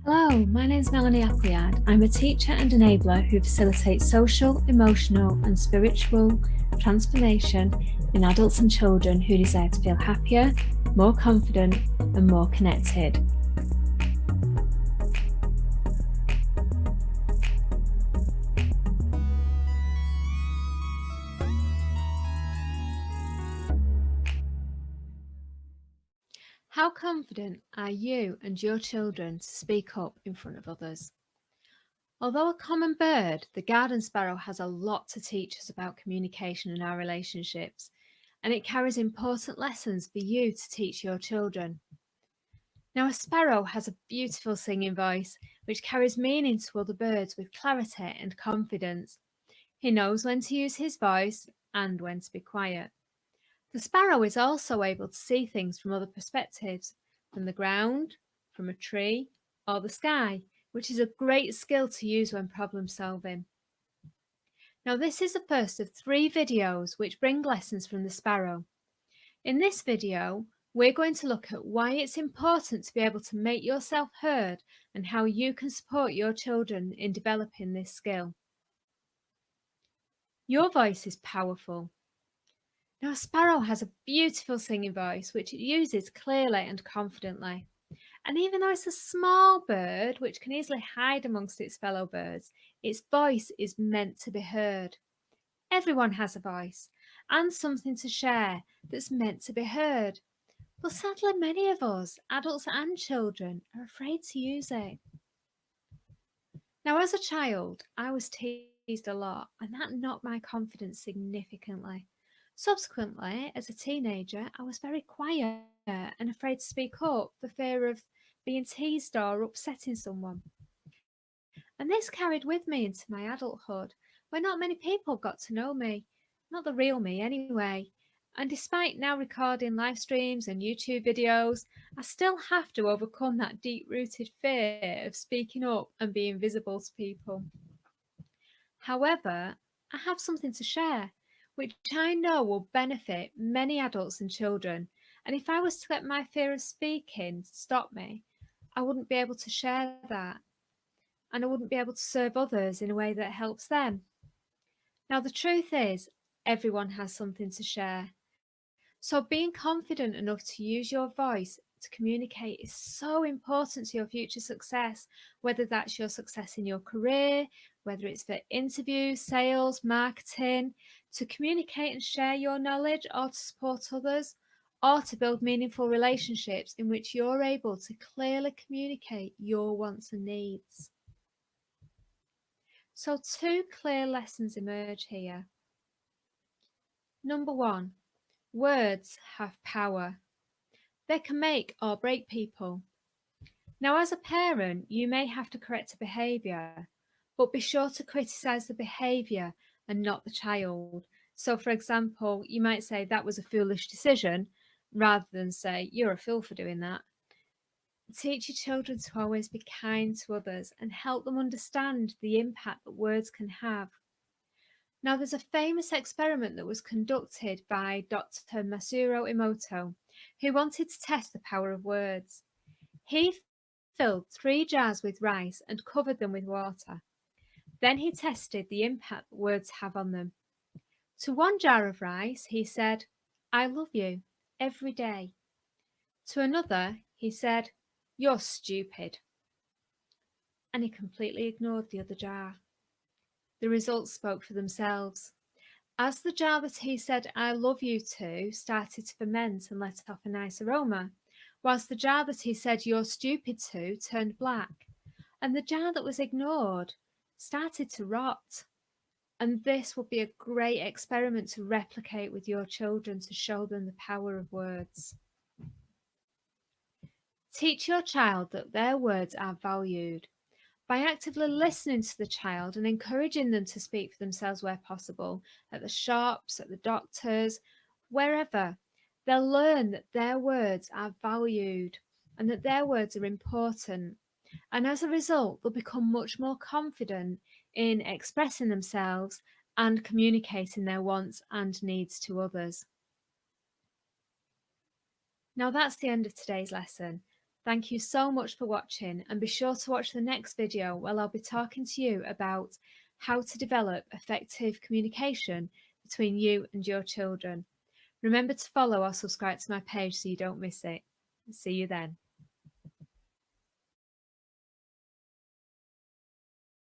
Hello, my name is Melanie Appleyard. I'm a teacher and enabler who facilitates social, emotional, and spiritual transformation in adults and children who desire to feel happier, more confident, and more connected. How confident are you and your children to speak up in front of others? Although a common bird, the garden sparrow has a lot to teach us about communication and our relationships, and it carries important lessons for you to teach your children. Now, a sparrow has a beautiful singing voice, which carries meaning to other birds with clarity and confidence. He knows when to use his voice and when to be quiet. The sparrow is also able to see things from other perspectives, from the ground, from a tree, or the sky, which is a great skill to use when problem solving. Now, this is the first of 3 videos which bring lessons from the sparrow. In this video, we're going to look at why it's important to be able to make yourself heard and how you can support your children in developing this skill. Your voice is powerful. Now, a sparrow has a beautiful singing voice which it uses clearly and confidently. And even though it's a small bird which can easily hide amongst its fellow birds, its voice is meant to be heard. Everyone has a voice and something to share that's meant to be heard. But sadly, many of us, adults and children, are afraid to use it. Now, as a child, I was teased a lot, and that knocked my confidence significantly. Subsequently, as a teenager, I was very quiet and afraid to speak up for fear of being teased or upsetting someone. And this carried with me into my adulthood, where not many people got to know me, not the real me anyway. And despite now recording live streams and YouTube videos, I still have to overcome that deep-rooted fear of speaking up and being visible to people. However, I have something to share, which I know will benefit many adults and children. And if I was to let my fear of speaking stop me, I wouldn't be able to share that. And I wouldn't be able to serve others in a way that helps them. Now, the truth is, everyone has something to share. So being confident enough to use your voice to communicate is so important to your future success, whether that's your success in your career, whether it's for interviews, sales, marketing, to communicate and share your knowledge or to support others, or to build meaningful relationships in which you're able to clearly communicate your wants and needs. So 2 clear lessons emerge here. Number 1, words have power. They can make or break people. Now, as a parent, you may have to correct a behaviour, but be sure to criticise the behaviour and not the child. So, for example, you might say that was a foolish decision rather than say you're a fool for doing that. Teach your children to always be kind to others and help them understand the impact that words can have. Now, there's a famous experiment that was conducted by Dr. Masaru Emoto, who wanted to test the power of words. He filled 3 jars with rice and covered them with water. Then he tested the impact that words have on them. To 1 jar of rice, he said, "I love you," every day. To another, he said, "You're stupid." And he completely ignored the other jar. The results spoke for themselves. As the jar that he said "I love you" to started to ferment and let off a nice aroma, whilst the jar that he said "you're stupid" to turned black, and the jar that was ignored started to rot. And this would be a great experiment to replicate with your children to show them the power of words. Teach your child that their words are valued. By actively listening to the child and encouraging them to speak for themselves where possible, at the shops, at the doctors, wherever, they'll learn that their words are valued and that their words are important. And as a result, they'll become much more confident in expressing themselves and communicating their wants and needs to others. Now, that's the end of today's lesson. Thank you so much for watching, and be sure to watch the next video where I'll be talking to you about how to develop effective communication between you and your children. Remember to follow or subscribe to my page so you don't miss it. See you then.